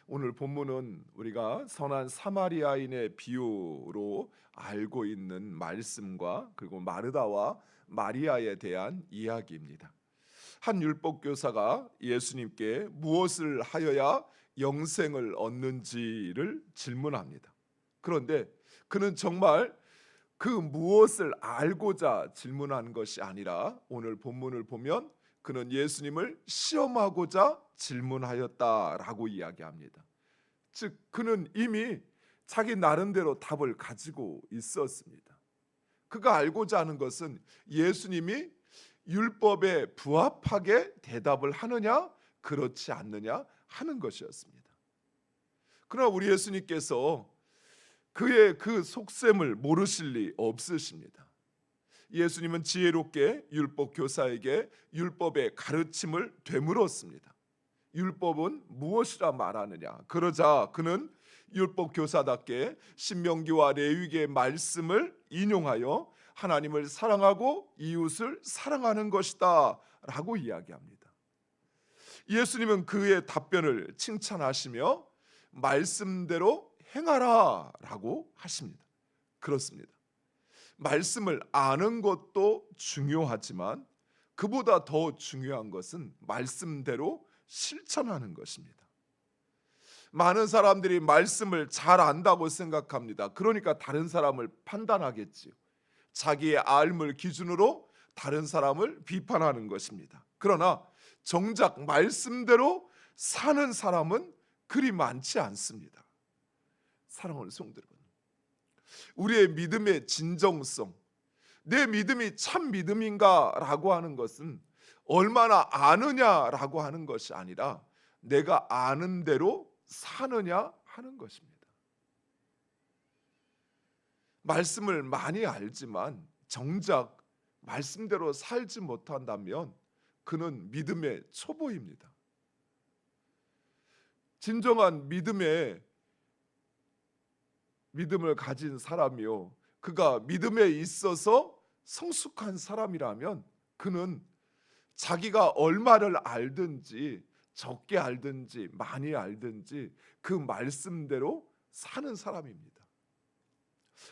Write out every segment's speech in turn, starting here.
오늘 본문은 우리가 선한 사마리아인의 비유로 알고 있는 말씀과 그리고 마르다와 마리아에 대한 이야기입니다. 한 율법 교사가 예수님께 무엇을 하여야 영생을 얻는지를 질문합니다. 그런데 그는 정말 그 무엇을 알고자 질문한 것이 아니라 오늘 본문을 보면 그는 예수님을 시험하고자 질문하였다라고 이야기합니다. 즉 그는 이미 자기 나름대로 답을 가지고 있었습니다. 그가 알고자 하는 것은 예수님이 율법에 부합하게 대답을 하느냐 그렇지 않느냐 하는 것이었습니다. 그러나 우리 예수님께서 그의 그 속셈을 모르실 리 없으십니다. 예수님은 지혜롭게 율법 교사에게 율법의 가르침을 되물었습니다. 율법은 무엇이라 말하느냐? 그러자 그는 율법 교사답게 신명기와 레위기의 말씀을 인용하여 하나님을 사랑하고 이웃을 사랑하는 것이다 라고 이야기합니다. 예수님은 그의 답변을 칭찬하시며 말씀대로 행하라 라고 하십니다. 그렇습니다. 말씀을 아는 것도 중요하지만 그보다 더 중요한 것은 말씀대로 실천하는 것입니다. 많은 사람들이 말씀을 잘 안다고 생각합니다. 그러니까 다른 사람을 판단하겠지요. 자기의 알을 기준으로 다른 사람을 비판하는 것입니다. 그러나 정작 말씀대로 사는 사람은 그리 많지 않습니다. 사랑하는 성도 여러분, 우리의 믿음의 진정성, 내 믿음이 참 믿음인가라고 하는 것은 얼마나 아느냐라고 하는 것이 아니라 내가 아는 대로 사느냐 하는 것입니다. 말씀을 많이 알지만 정작 말씀대로 살지 못한다면 그는 믿음의 초보입니다. 진정한 믿음을 가진 사람이요, 그가 믿음에 있어서 성숙한 사람이라면 그는 자기가 얼마를 알든지 적게 알든지 많이 알든지 그 말씀대로 사는 사람입니다.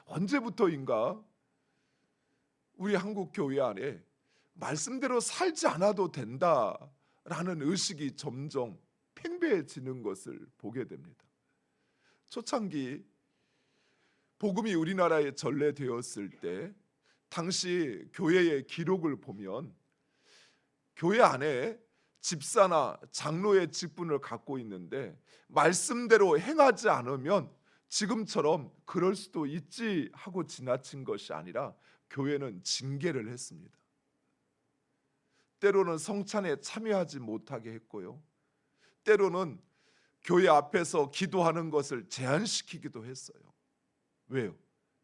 언제부터인가 우리 한국 교회 안에 말씀대로 살지 않아도 된다라는 의식이 점점 팽배해지는 것을 보게 됩니다. 초창기 복음이 우리나라에 전래되었을 때 당시 교회의 기록을 보면 교회 안에 집사나 장로의 직분을 갖고 있는데 말씀대로 행하지 않으면 지금처럼 그럴 수도 있지 하고 지나친 것이 아니라 교회는 징계를 했습니다. 때로는 성찬에 참여하지 못하게 했고요, 때로는 교회 앞에서 기도하는 것을 제한시키기도 했어요. 왜요?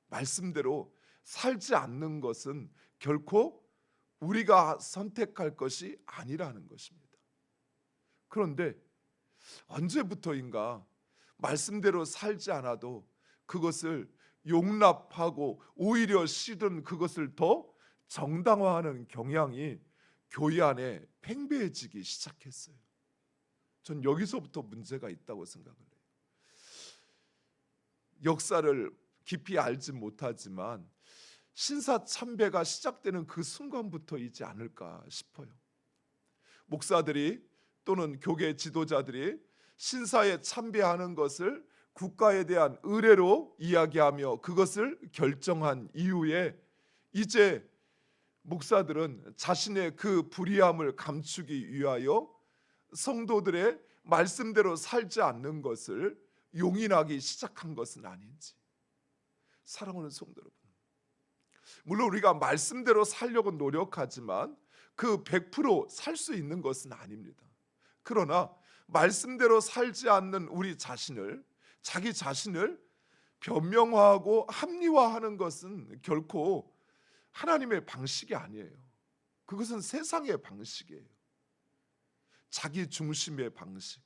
말씀대로 살지 않는 것은 결코 우리가 선택할 것이 아니라는 것입니다. 그런데 언제부터인가 말씀대로 살지 않아도 그것을 용납하고 오히려 실은 그것을 더 정당화하는 경향이 교회 안에 팽배해지기 시작했어요. 전 여기서부터 문제가 있다고 생각을 해요. 역사를 깊이 알지 못하지만 신사참배가 시작되는 그 순간부터이지 않을까 싶어요. 목사들이 또는 교계 지도자들이 신사에 참배하는 것을 국가에 대한 의례로 이야기하며 그것을 결정한 이후에 이제 목사들은 자신의 그 불의함을 감추기 위하여 성도들의 말씀대로 살지 않는 것을 용인하기 시작한 것은 아닌지. 사랑하는 성도 여러분, 물론 우리가 말씀대로 살려고 노력하지만 그 100% 살 수 있는 것은 아닙니다. 그러나 말씀대로 살지 않는 우리 자신을, 자기 자신을 변명화하고 합리화하는 것은 결코 하나님의 방식이 아니에요. 그것은 세상의 방식이에요. 자기 중심의 방식.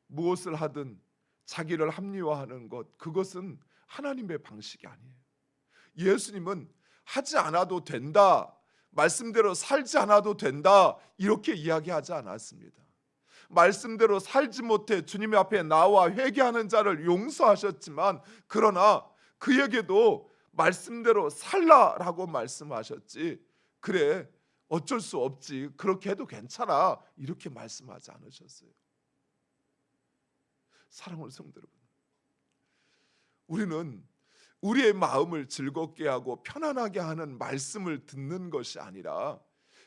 무엇을 하든 자기를 합리화하는 것, 그것은 하나님의 방식이 아니에요. 예수님은 하지 않아도 된다, 말씀대로 살지 않아도 된다 이렇게 이야기하지 않았습니다. 말씀대로 살지 못해 주님 앞에 나와 회개하는 자를 용서하셨지만, 그러나 그에게도 말씀대로 살라라고 말씀하셨지, 그래 어쩔 수 없지, 그렇게 해도 괜찮아, 이렇게 말씀하지 않으셨어요. 사랑하는 성도 여러분, 우리는 우리의 마음을 즐겁게 하고 편안하게 하는 말씀을 듣는 것이 아니라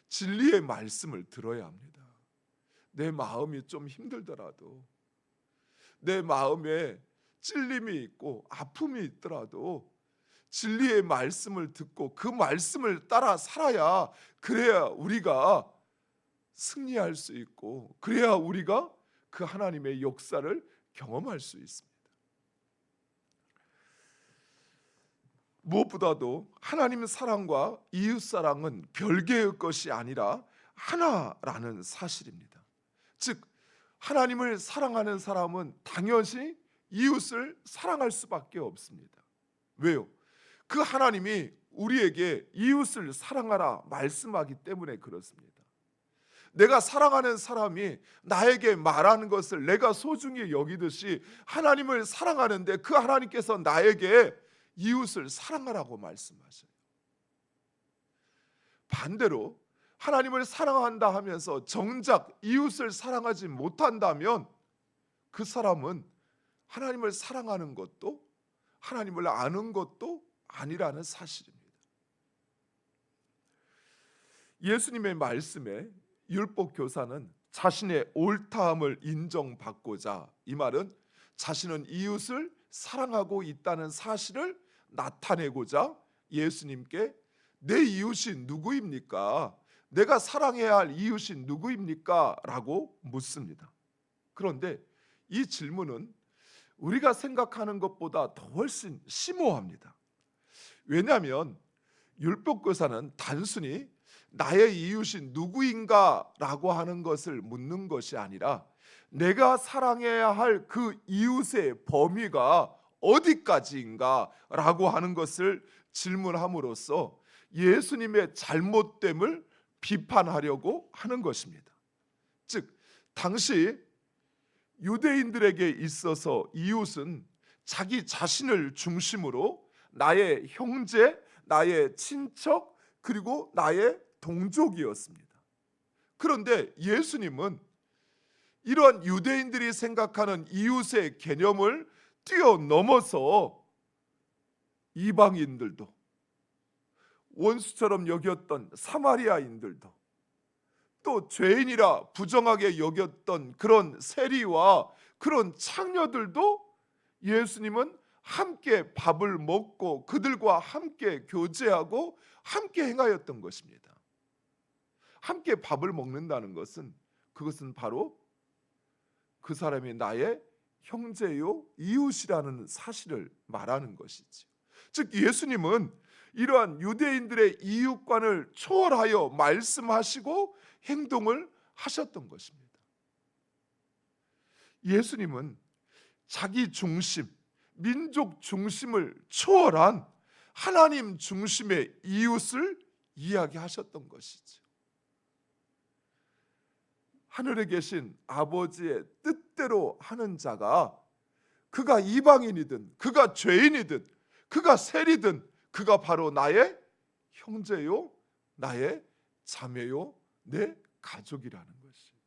진리의 말씀을 들어야 합니다. 내 마음이 좀 힘들더라도, 내 마음에 찔림이 있고 아픔이 있더라도 진리의 말씀을 듣고 그 말씀을 따라 살아야, 그래야 우리가 승리할 수 있고, 그래야 우리가 그 하나님의 역사를 경험할 수 있습니다. 무엇보다도 하나님의 사랑과 이웃 사랑은 별개의 것이 아니라 하나라는 사실입니다. 즉, 하나님을 사랑하는 사람은 당연히 이웃을 사랑할 수밖에 없습니다. 왜요? 그 하나님이 우리에게 이웃을 사랑하라 말씀하기 때문에 그렇습니다. 내가 사랑하는 사람이 나에게 말하는 것을 내가 소중히 여기듯이 하나님을 사랑하는데, 그 하나님께서 나에게 이웃을 사랑하라고 말씀하셔요. 반대로 하나님을 사랑한다 하면서 정작 이웃을 사랑하지 못한다면 그 사람은 하나님을 사랑하는 것도 하나님을 아는 것도 아니라는 사실입니다. 예수님의 말씀에 율법 교사는 자신의 옳다함을 인정받고자, 이 말은 자신은 이웃을 사랑하고 있다는 사실을 나타내고자 예수님께 내 이웃이 누구입니까? 내가 사랑해야 할 이웃이 누구입니까? 라고 묻습니다. 그런데 이 질문은 우리가 생각하는 것보다 더 훨씬 심오합니다. 왜냐하면 율법교사는 단순히 나의 이웃이 누구인가 라고 하는 것을 묻는 것이 아니라, 내가 사랑해야 할 그 이웃의 범위가 어디까지인가 라고 하는 것을 질문함으로써 예수님의 잘못됨을 비판하려고 하는 것입니다. 즉, 당시 유대인들에게 있어서 이웃은 자기 자신을 중심으로 나의 형제, 나의 친척, 그리고 나의 동족이었습니다. 그런데 예수님은 이러한 유대인들이 생각하는 이웃의 개념을 뛰어넘어서 이방인들도, 원수처럼 여겼던 사마리아인들도, 또 죄인이라 부정하게 여겼던 그런 세리와 그런 창녀들도 예수님은 함께 밥을 먹고 그들과 함께 교제하고 함께 행하였던 것입니다. 함께 밥을 먹는다는 것은, 그것은 바로 그 사람이 나의 형제요 이웃이라는 사실을 말하는 것이죠. 즉, 예수님은 이러한 유대인들의 이웃관을 초월하여 말씀하시고 행동을 하셨던 것입니다. 예수님은 자기 중심, 민족 중심을 초월한 하나님 중심의 이웃을 이야기하셨던 것이죠. 하늘에 계신 아버지의 뜻대로 하는 자가, 그가 이방인이든 그가 죄인이든 그가 세리든 그가 바로 나의 형제요 나의 자매요 내 가족이라는 것이에요.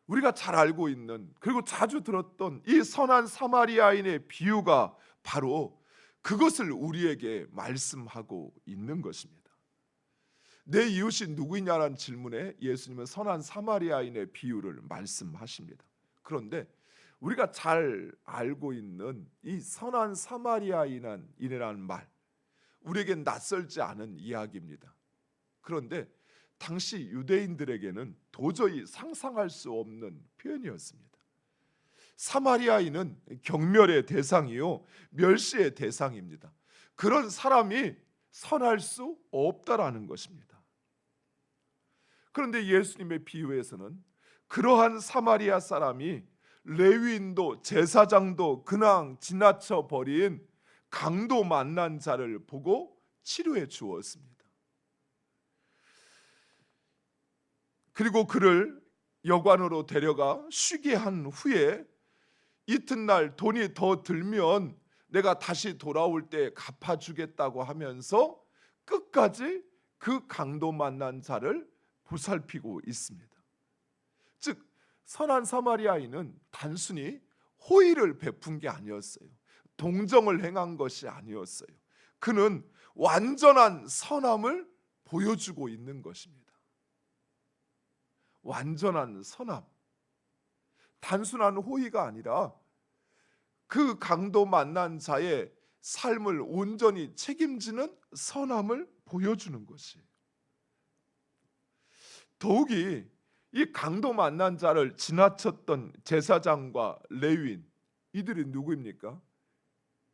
우리가 잘 알고 있는, 그리고 자주 들었던 이 선한 사마리아인의 비유가 바로 그것을 우리에게 말씀하고 있는 것입니다. 내 이웃이 누구냐라는 질문에 예수님은 선한 사마리아인의 비유를 말씀하십니다. 그런데 우리가 잘 알고 있는 이 선한 사마리아인이라는 말, 우리에겐 낯설지 않은 이야기입니다. 그런데 당시 유대인들에게는 도저히 상상할 수 없는 표현이었습니다. 사마리아인은 경멸의 대상이요 멸시의 대상입니다. 그런 사람이 선할 수 없다라는 것입니다. 그런데 예수님의 비유에서는 그러한 사마리아 사람이 레위인도 제사장도 그냥 지나쳐 버린 강도 만난 자를 보고 치료해 주었습니다. 그리고 그를 여관으로 데려가 쉬게 한 후에 이튿날 돈이 더 들면 내가 다시 돌아올 때 갚아주겠다고 하면서 끝까지 그 강도 만난 자를 보살피고 있습니다. 즉 선한 사마리아인은 단순히 호의를 베푼 게 아니었어요. 동정을 행한 것이 아니었어요. 그는 완전한 선함을 보여주고 있는 것입니다. 완전한 선함. 단순한 호의가 아니라 그 강도 만난 자의 삶을 온전히 책임지는 선함을 보여주는 것이에요. 더욱이 이 강도 만난 자를 지나쳤던 제사장과 레위인, 이들이 누구입니까?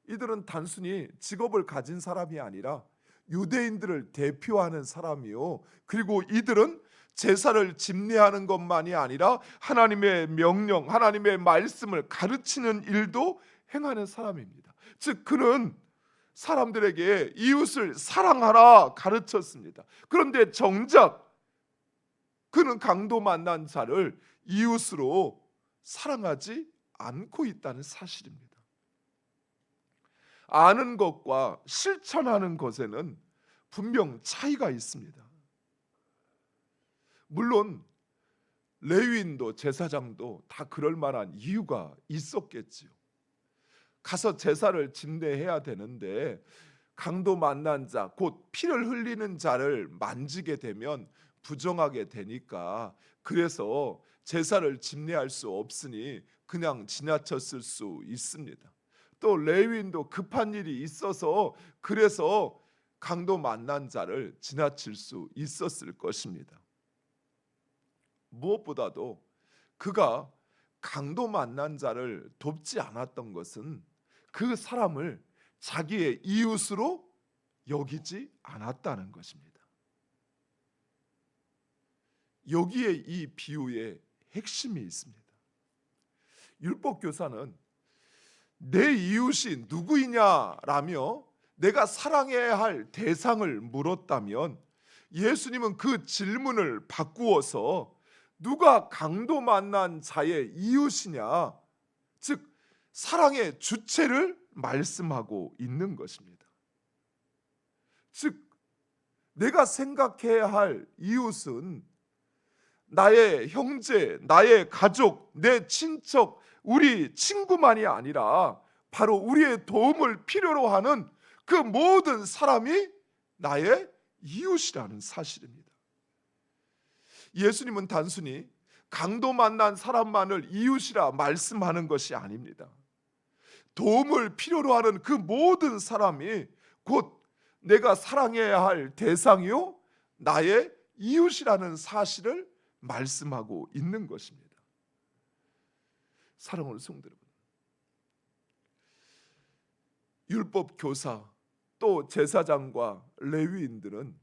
이들은 단순히 직업을 가진 사람이 아니라 유대인들을 대표하는 사람이요, 그리고 이들은 제사를 집례하는 것만이 아니라 하나님의 명령, 하나님의 말씀을 가르치는 일도 행하는 사람입니다. 즉 그는 사람들에게 이웃을 사랑하라 가르쳤습니다. 그런데 정작 그는 강도 만난 자를 이웃으로 사랑하지 않고 있다는 사실입니다. 아는 것과 실천하는 것에는 분명 차이가 있습니다. 물론 레위인도 제사장도 다 그럴 만한 이유가 있었겠지요. 가서 제사를 집례해야 되는데 강도 만난 자, 곧 피를 흘리는 자를 만지게 되면 부정하게 되니까, 그래서 제사를 집례할 수 없으니 그냥 지나쳤을 수 있습니다. 또 레위인도 급한 일이 있어서 그래서 강도 만난 자를 지나칠 수 있었을 것입니다. 무엇보다도 그가 강도 만난 자를 돕지 않았던 것은 그 사람을 자기의 이웃으로 여기지 않았다는 것입니다. 여기에 이 비유의 핵심이 있습니다. 율법 교사는 내 이웃이 누구이냐라며 내가 사랑해야 할 대상을 물었다면, 예수님은 그 질문을 바꾸어서 누가 강도 만난 자의 이웃이냐, 즉 사랑의 주체를 말씀하고 있는 것입니다. 즉 내가 생각해야 할 이웃은 나의 형제, 나의 가족, 내 친척, 우리 친구만이 아니라 바로 우리의 도움을 필요로 하는 그 모든 사람이 나의 이웃이라는 사실입니다. 예수님은 단순히 강도 만난 사람만을 이웃이라 말씀하는 것이 아닙니다. 도움을 필요로 하는 그 모든 사람이 곧 내가 사랑해야 할 대상이요, 나의 이웃이라는 사실을 말씀하고 있는 것입니다. 사랑하는 성도 여러분, 율법 교사 또 제사장과 레위인들은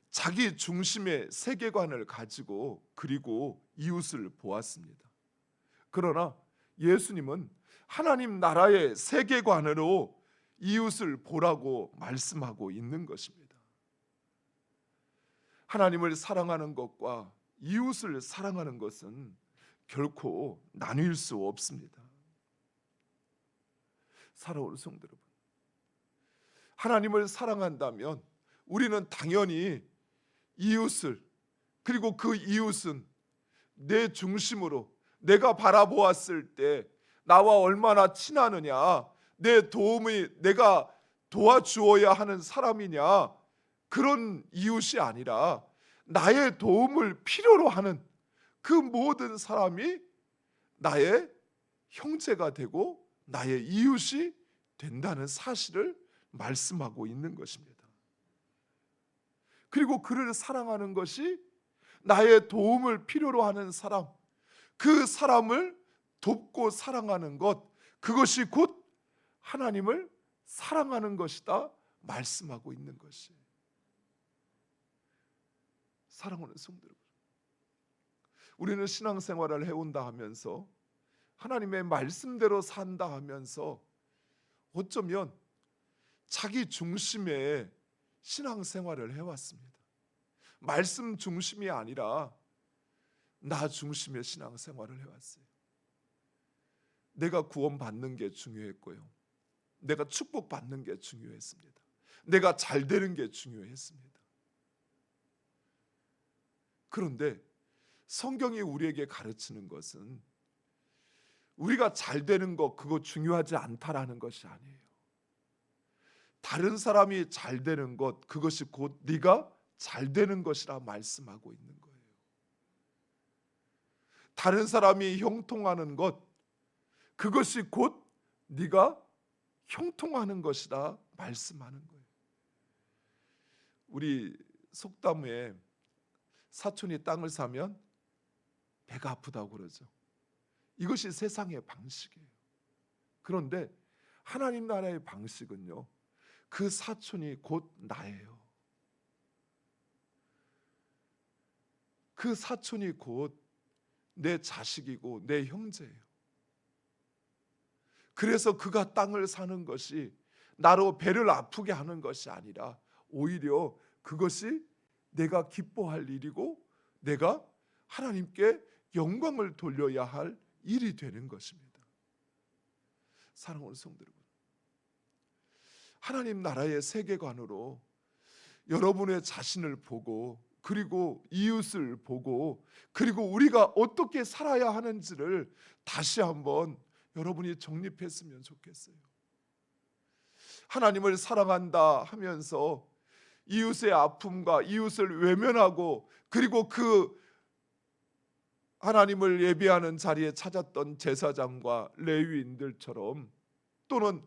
자기 중심의 세계관을 가지고 그리고 이웃을 보았습니다. 그러나 예수님은 하나님 나라의 세계관으로 이웃을 보라고 말씀하고 있는 것입니다. 하나님을 사랑하는 것과 이웃을 사랑하는 것은 결코 나뉠 수 없습니다. 사랑하는 성도 여러분, 하나님을 사랑한다면 우리는 당연히 이웃을, 그리고 그 이웃은 내 중심으로 내가 바라보았을 때 나와 얼마나 친하느냐, 내 도움이 내가 도와주어야 하는 사람이냐, 그런 이웃이 아니라 나의 도움을 필요로 하는 그 모든 사람이 나의 형제가 되고 나의 이웃이 된다는 사실을 말씀하고 있는 것입니다. 그리고 그를 사랑하는 것이 나의 도움을 필요로 하는 사람, 그 사람을 돕고 사랑하는 것, 그것이 곧 하나님을 사랑하는 것이다 말씀하고 있는 것이에요. 사랑하는 성도 여러분, 우리는 신앙생활을 해온다 하면서 하나님의 말씀대로 산다 하면서 어쩌면 자기 중심의 신앙생활을 해왔습니다. 말씀 중심이 아니라 나 중심의 신앙생활을 해왔어요. 내가 구원받는 게 중요했고요. 내가 축복받는 게 중요했습니다. 내가 잘 되는 게 중요했습니다. 그런데 성경이 우리에게 가르치는 것은 우리가 잘 되는 것 그거 중요하지 않다라는 것이 아니에요. 다른 사람이 잘 되는 것 그것이 곧 네가 잘 되는 것이라 말씀하고 있는 거예요. 다른 사람이 형통하는 것 그것이 곧 네가 형통하는 것이라 말씀하는 거예요. 우리 속담에 사촌이 땅을 사면 배가 아프다고 그러죠. 이것이 세상의 방식이에요. 그런데 하나님 나라의 방식은요, 그 사촌이 곧 나예요. 그 사촌이 곧 내 자식이고 내 형제예요. 그래서 그가 땅을 사는 것이 나로 배를 아프게 하는 것이 아니라 오히려 그것이 내가 기뻐할 일이고 내가 하나님께 영광을 돌려야 할 일이 되는 것입니다. 사랑하는 성도 여러분, 하나님 나라의 세계관으로 여러분의 자신을 보고 그리고 이웃을 보고 그리고 우리가 어떻게 살아야 하는지를 다시 한번 여러분이 정립했으면 좋겠어요. 하나님을 사랑한다 하면서 이웃의 아픔과 이웃을 외면하고 그리고 그 하나님을 예배하는 자리에 찾았던 제사장과 레위인들처럼 또는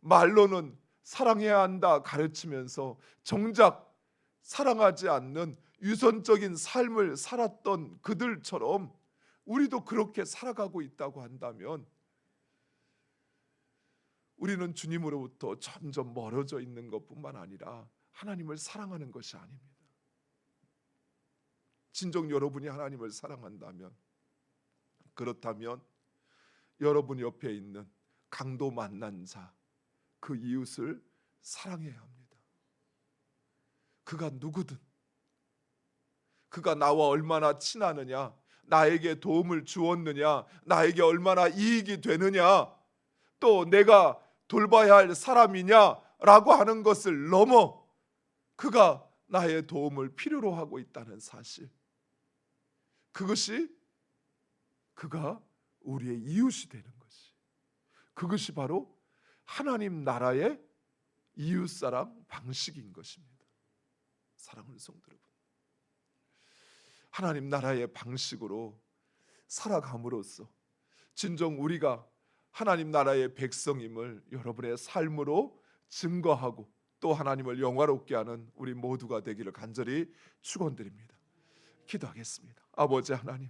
말로는 사랑해야 한다 가르치면서 정작 사랑하지 않는 유선적인 삶을 살았던 그들처럼 우리도 그렇게 살아가고 있다고 한다면 우리는 주님으로부터 점점 멀어져 있는 것뿐만 아니라 하나님을 사랑하는 것이 아닙니다. 진정 여러분이 하나님을 사랑한다면 그렇다면 여러분 옆에 있는 강도 만난 자, 그 이웃을 사랑해야 합니다. 그가 누구든 그가 나와 얼마나 친하느냐, 나에게 도움을 주었느냐, 나에게 얼마나 이익이 되느냐, 또 내가 돌봐야 할 사람이냐라고 하는 것을 넘어 그가 나의 도움을 필요로 하고 있다는 사실, 그것이 그가 우리의 이웃이 되는 것이, 그것이 바로 하나님 나라의 이웃사랑 방식인 것입니다. 사랑하는 성도 여러분, 하나님 나라의 방식으로 살아감으로써 진정 우리가 하나님 나라의 백성임을 여러분의 삶으로 증거하고 또 하나님을 영화롭게 하는 우리 모두가 되기를 간절히 축원드립니다. 기도하겠습니다. 아버지 하나님,